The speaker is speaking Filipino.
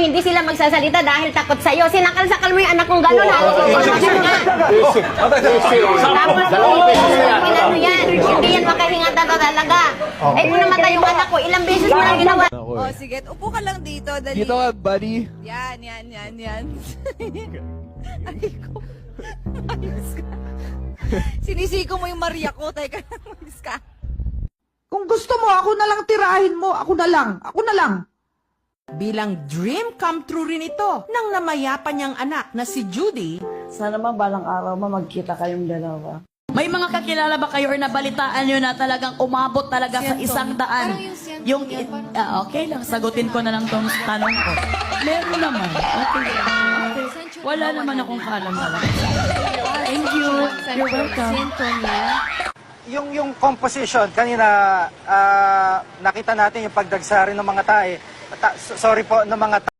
hindi sila magsasalita dahil takot sa'yo. Sinakal-sakal mo yung anak kong gano'n. Tapos, inano yan. Hindi yan makahinga talaga. Eh, kung namatay yung anak ko, ilang beses mo lang ginawa. Oh, sige. Upo ka lang dito. Dali. Dito ka, buddy. Yan. Ay ko. Ayos ka. Sinisiko mo yung Maria ko. Teka lang, ayos ka. Kung gusto mo, ako na lang tirahin mo. Ako na lang. Bilang dream come true rin ito ng namayapa niyang anak na si Judy. Sana ba balang araw magkita kayong dalawa? May mga kakilala ba kayo or nabalitaan nyo na talagang umabot talaga sa 100? Yung, okay lang, sagutin ko na lang tong tanong ko. Meron naman. Okay. Wala naman akong kalam-alam. Thank you. You're welcome. Yung composition, kanina nakita natin yung pagdagsa rin ng mga tae. Sorry po, ng mga